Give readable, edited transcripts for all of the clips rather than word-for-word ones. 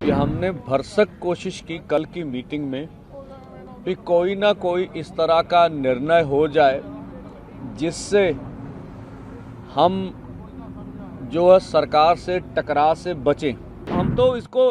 कि हमने भरसक कोशिश की कल की मीटिंग में कि कोई ना कोई इस तरह का निर्णय हो जाए जिससे हम जो है सरकार से टकराव से बचें। हम तो इसको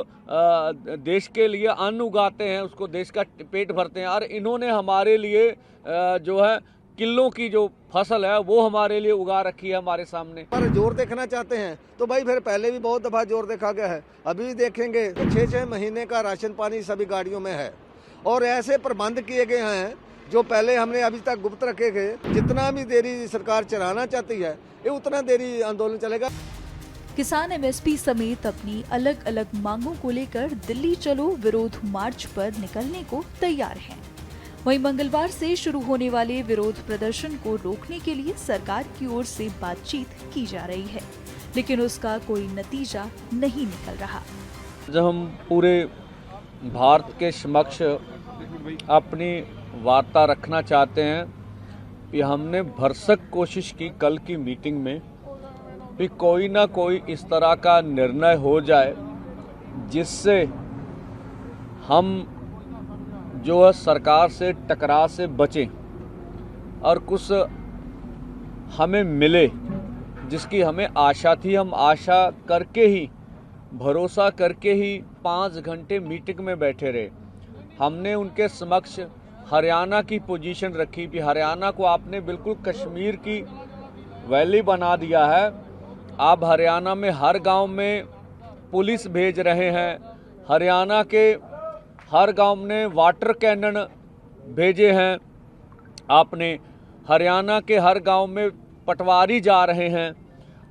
देश के लिए अन्न उगाते हैं, उसको देश का पेट भरते हैं, और इन्होंने हमारे लिए जो है किलों की जो फसल है वो हमारे लिए उगा रखी है हमारे सामने। पर जोर देखना चाहते हैं तो भाई फिर पहले भी बहुत दफा जोर देखा गया है, अभी भी देखेंगे। 6-6 महीने का राशन पानी सभी गाड़ियों में है और ऐसे प्रबंध किए गए हैं जो पहले हमने अभी तक गुप्त रखे गए। जितना भी देरी सरकार चलाना चाहती है ये उतना देरी आंदोलन चलेगा। किसान एमएसपी समेत अपनी अलग अलग मांगों को लेकर दिल्ली चलो विरोध मार्च पर निकलने को तैयार हैं। वहीं मंगलवार से शुरू होने वाले विरोध प्रदर्शन को रोकने के लिए सरकार की ओर से बातचीत की जा रही है, लेकिन उसका कोई नतीजा नहीं निकल रहा। जब हम पूरे भारत के समक्ष अपनी वार्ता रखना चाहते हैं कि हमने भरसक कोशिश की कल की मीटिंग में कि कोई ना कोई इस तरह का निर्णय हो जाए जिससे हम जो है सरकार से टकराव से बचें और कुछ हमें मिले जिसकी हमें आशा थी। हम आशा करके ही, भरोसा करके ही 5 घंटे मीटिंग में बैठे रहे। हमने उनके समक्ष हरियाणा की पोजीशन रखी कि हरियाणा को आपने बिल्कुल कश्मीर की वैली बना दिया है। आप हरियाणा में हर गांव में पुलिस भेज रहे हैं, हरियाणा के हर गांव में वाटर कैनन भेजे हैं आपने, हरियाणा के हर गांव में पटवारी जा रहे हैं,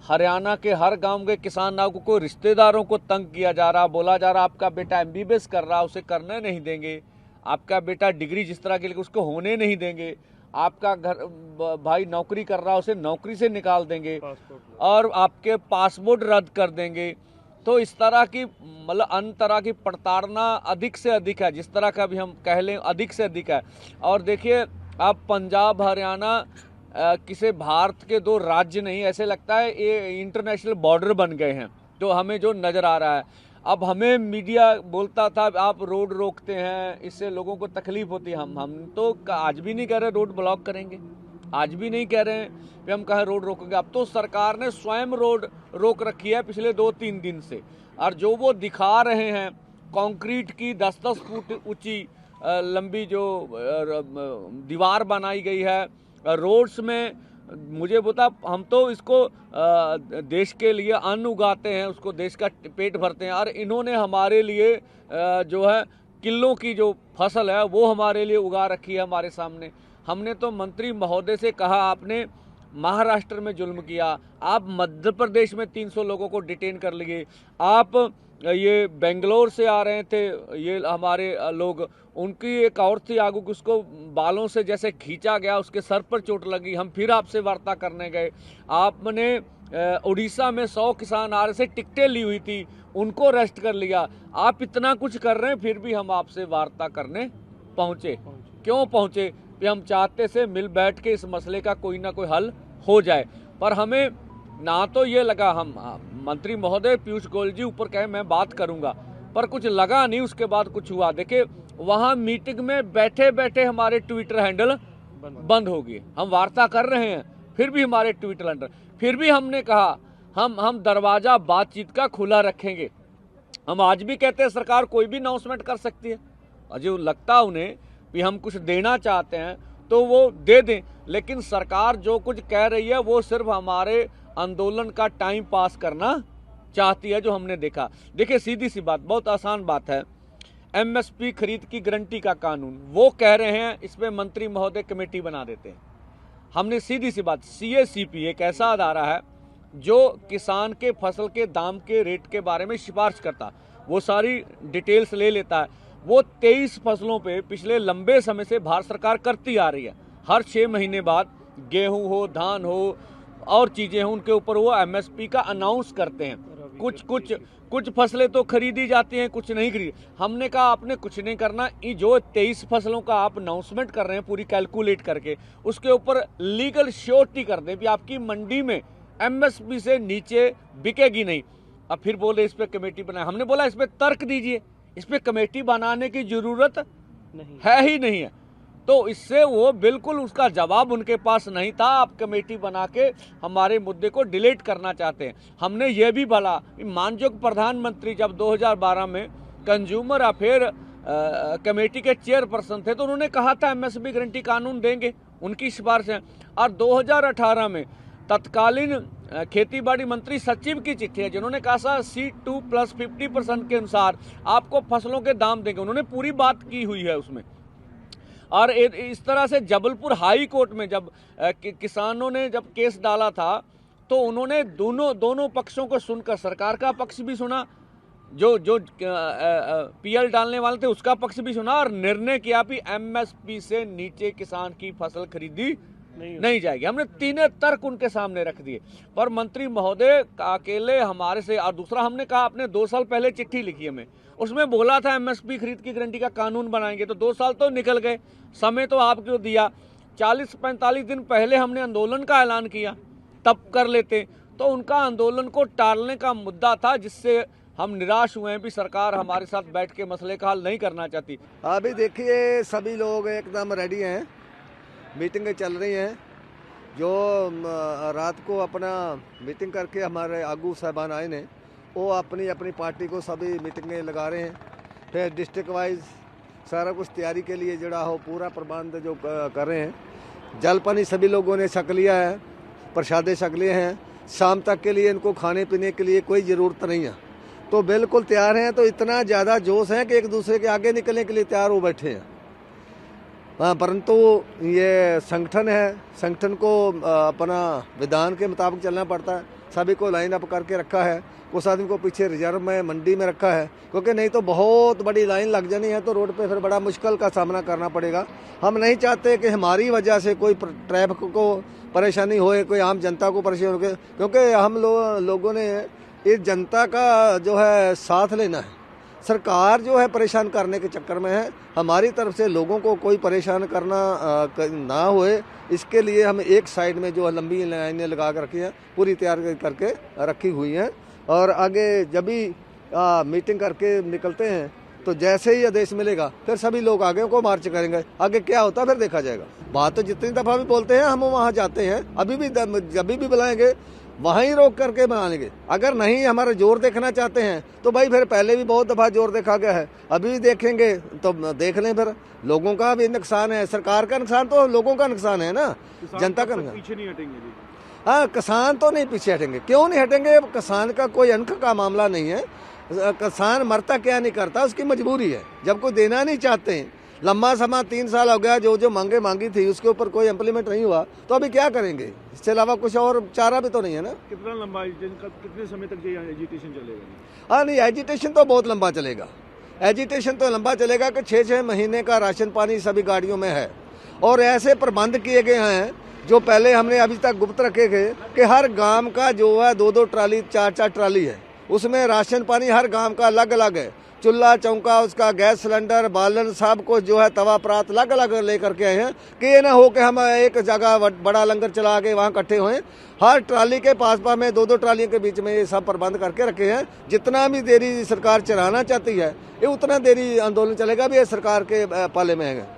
हरियाणा के हर गांव के किसानों को रिश्तेदारों को तंग किया जा रहा, बोला जा रहा आपका बेटा एमबीबीएस कर रहा उसे करने नहीं देंगे, आपका बेटा डिग्री जिस तरह के लिए उसको होने नहीं देंगे, आपका घर भाई नौकरी कर रहा उसे नौकरी से निकाल देंगे और आपके पासपोर्ट रद्द कर देंगे। तो इस तरह की मतलब अन्य तरह की प्रताड़ना अधिक से अधिक है, जिस तरह का भी हम कह लें अधिक से अधिक है। और देखिए अब पंजाब हरियाणा किसी भारत के 2 राज्य नहीं, ऐसे लगता है ये इंटरनेशनल बॉर्डर बन गए हैं। तो हमें जो नज़र आ रहा है, अब हमें मीडिया बोलता था आप रोड रोकते हैं इससे लोगों को तकलीफ होती है। हम तो आज भी नहीं कह रहे रोड ब्लॉक करेंगे, आज भी नहीं कह रहे हैं कि हम कहें रोड रोकेंगे। अब तो सरकार ने स्वयं रोड रोक रखी है पिछले 2-3 दिन से, और जो वो दिखा रहे हैं कंक्रीट की 10-10 फुट ऊंची लंबी जो दीवार बनाई गई है रोड्स में, मुझे बता हम तो इसको देश के लिए अन्न उगाते हैं, उसको देश का पेट भरते हैं, और इन्होंने हमारे लिए जो है किलों की जो फसल है वो हमारे लिए उगा रखी है हमारे सामने। हमने तो मंत्री महोदय से कहा आपने महाराष्ट्र में जुल्म किया, आप मध्य प्रदेश में 300 लोगों को डिटेन कर लिए, आप ये बेंगलोर से आ रहे थे ये हमारे लोग, उनकी एक और थी आगू उसको बालों से जैसे खींचा गया, उसके सर पर चोट लगी, हम फिर आपसे वार्ता करने गए। आपने उड़ीसा में 100 किसान आ रहे से टिकटें ली हुई थी, उनको अरेस्ट कर लिया। आप इतना कुछ कर रहे हैं फिर भी हम आपसे वार्ता करने पहुँचे। क्यों पहुँचे? कि हम चाहते से मिल बैठ के इस मसले का कोई ना कोई हल हो जाए। पर हमें ना तो ये लगा, हम मंत्री महोदय पीयूष गोयल जी ऊपर कहे मैं बात करूंगा, पर कुछ लगा नहीं, उसके बाद कुछ हुआ। देखिए वहां मीटिंग में बैठे बैठे हमारे ट्विटर हैंडल बंद हो गए। हम वार्ता कर रहे हैं फिर भी हमारे ट्विटर हैंडल, फिर भी हमने कहा हम दरवाजा बातचीत का खुला रखेंगे। हम आज भी कहते हैं सरकार कोई भी अनाउंसमेंट कर सकती है, अजय लगता उन्हें कि हम कुछ देना चाहते हैं तो वो दे दें, लेकिन सरकार जो कुछ कह रही है वो सिर्फ हमारे आंदोलन का टाइम पास करना चाहती है, जो हमने देखा। देखिए सीधी सी बात, बहुत आसान बात है, एमएसपी खरीद की गारंटी का कानून वो कह रहे हैं इसमें मंत्री महोदय कमेटी बना देते हैं। हमने सीधी सी बात, सीएसीपी एक ऐसा अदारा है जो किसान के फसल के दाम के रेट के बारे में सिफारिश करता, वो सारी डिटेल्स ले लेता है। वो 23 फसलों पे पिछले लंबे समय से भारत सरकार करती आ रही है, हर 6 महीने बाद गेहूं हो, धान हो और चीज़ें हों, उनके ऊपर वो एमएसपी का अनाउंस करते हैं। कुछ फसलें तो खरीदी जाती हैं, कुछ नहीं खरीदी। हमने कहा आपने कुछ नहीं करना, ये जो 23 फसलों का आप अनाउंसमेंट कर रहे हैं पूरी कैलकुलेट करके, उसके ऊपर लीगल श्योरिटी कर दें कि आपकी मंडी में एमएसपी से नीचे बिकेगी नहीं। अब फिर बोले इस पे कमेटी बनाए। हमने बोला इस पे तर्क दीजिए, इस पे कमेटी बनाने की जरूरत नहीं है ही नहीं है। तो इससे वो बिल्कुल उसका जवाब उनके पास नहीं था। आप कमेटी बना के हमारे मुद्दे को डिलीट करना चाहते हैं। हमने ये भी बोला, माननीय प्रधानमंत्री जब 2012 में कंज्यूमर अफेयर कमेटी के चेयरपर्सन थे तो उन्होंने कहा था एमएसपी गारंटी कानून देंगे, उनकी सिफारिश है। और 2018 में तत्कालीन खेती-बाड़ी मंत्री सचिव की चिट्ठी है जिन्होंने कहा था C2 प्लस 50% के अनुसार आपको फसलों के दाम देंगे। उन्होंने पूरी बात की हुई है उसमें। और इस तरह से जबलपुर हाई कोर्ट में जब किसानों ने जब केस डाला था तो उन्होंने दोनों पक्षों को सुनकर सरकार का पक्ष भी सुना, जो पीएल डालने वाले थे उसका पक्ष भी सुना और निर्णय किया कि एमएसपी से नीचे किसान की फसल खरीदी नहीं जाएगी। हमने तीनों तर्क उनके सामने रख दिए, पर मंत्री महोदय अकेले हमारे से। और दूसरा हमने कहा, आपने 2 साल पहले चिट्ठी लिखी हमें, उसमें बोला था एमएसपी खरीद की गारंटी का कानून बनाएंगे। तो 2 साल तो निकल गए, समय तो आपको दिया। 40-45 दिन पहले हमने आंदोलन का ऐलान किया, तब कर लेते। तो उनका आंदोलन को टालने का मुद्दा था, जिससे हम निराश हुए हैं भी सरकार हमारे साथ बैठ के मसले का हल नहीं करना चाहती। अभी देखिए सभी लोग एकदम रेडी हैं, मीटिंगें चल रही हैं। जो रात को अपना मीटिंग करके हमारे आगू साहबान आए ने, वो अपनी अपनी पार्टी को सभी मीटिंगें लगा रहे हैं। फिर डिस्ट्रिक्ट वाइज सारा कुछ तैयारी के लिए जड़ा हो पूरा प्रबंध जो कर रहे हैं। जल पानी सभी लोगों ने छक लिया है, प्रसादे छक लिए हैं। शाम तक के लिए इनको खाने पीने के लिए कोई ज़रूरत नहीं है, तो बिल्कुल तैयार हैं। तो इतना ज़्यादा जोश है कि एक दूसरे के आगे निकलने के लिए तैयार हो बैठे हैं। हाँ, परंतु ये संगठन है, संगठन को अपना विधान के मुताबिक चलना पड़ता है। सभी को लाइन अप करके रखा है, कुछ आदमी को पीछे रिजर्व में मंडी में रखा है, क्योंकि नहीं तो बहुत बड़ी लाइन लग जानी है तो रोड पे फिर बड़ा मुश्किल का सामना करना पड़ेगा। हम नहीं चाहते कि हमारी वजह से कोई ट्रैफिक को परेशानी होए, कोई आम जनता को परेशानी हो, क्योंकि हम लोगों ने इस जनता का जो है साथ लेना है। सरकार जो है परेशान करने के चक्कर में है, हमारी तरफ से लोगों को कोई परेशान करना ना होए, इसके लिए हम एक साइड में जो लंबी लाइनें लगा कर रखी हैं, पूरी तैयार करके रखी हुई हैं। और आगे जब भी मीटिंग करके निकलते हैं तो जैसे ही आदेश मिलेगा फिर सभी लोग आगे को मार्च करेंगे। आगे क्या होता है फिर देखा जाएगा। बात तो जितनी दफ़ा भी बोलते हैं हम वहाँ जाते हैं, अभी भी जब भी बुलाएंगे वहाँ ही रोक करके बना लेंगे। अगर नहीं हमारा जोर देखना चाहते हैं तो भाई फिर पहले भी बहुत दफ़ा जोर देखा गया है, अभी भी देखेंगे तो देख लें। फिर लोगों का भी नुकसान है, सरकार का नुकसान तो लोगों का नुकसान है ना, जनता का नुकसान। पीछे नहीं हटेंगे। हाँ, किसान तो नहीं पीछे हटेंगे। क्यों नहीं हटेंगे? किसान का कोई अंक का मामला नहीं है। किसान मरता क्या नहीं करता, उसकी मजबूरी है। जब कोई देना नहीं चाहते हैं, लंबा समय 3 साल हो गया, जो मांगी थी उसके ऊपर कोई इम्प्लीमेंट नहीं हुआ, तो अभी क्या करेंगे? इसके अलावा कुछ और चारा भी तो नहीं है ना। कितना लंबा कितने समय तक ये एजिटेशन चलेगा? हाँ नहीं, एजिटेशन तो बहुत लंबा चलेगा। एजिटेशन तो लंबा चलेगा कि 6-6 महीने का राशन पानी सभी गाड़ियों में है। और ऐसे प्रबंध किए गए हैं जो पहले हमने अभी तक गुप्त रखे थे कि हर गांव का जो है 2-2 ट्राली 4-4 ट्राली है, उसमें राशन पानी हर गांव का अलग अलग है। चूल्हा चौंका, उसका गैस सिलेंडर, बालन, सब कुछ जो है तवा परात अलग अलग लेकर के आए हैं कि ये ना हो कि हम एक जगह बड़ा लंगर चला के वहाँ इकट्ठे हुए। हर ट्राली के पास में 2-2 ट्रालियों के बीच में ये सब प्रबंध करके रखे हैं। जितना भी देरी सरकार चलाना चाहती है, ये उतना देरी आंदोलन चलेगा भी, ये सरकार के पाले में है।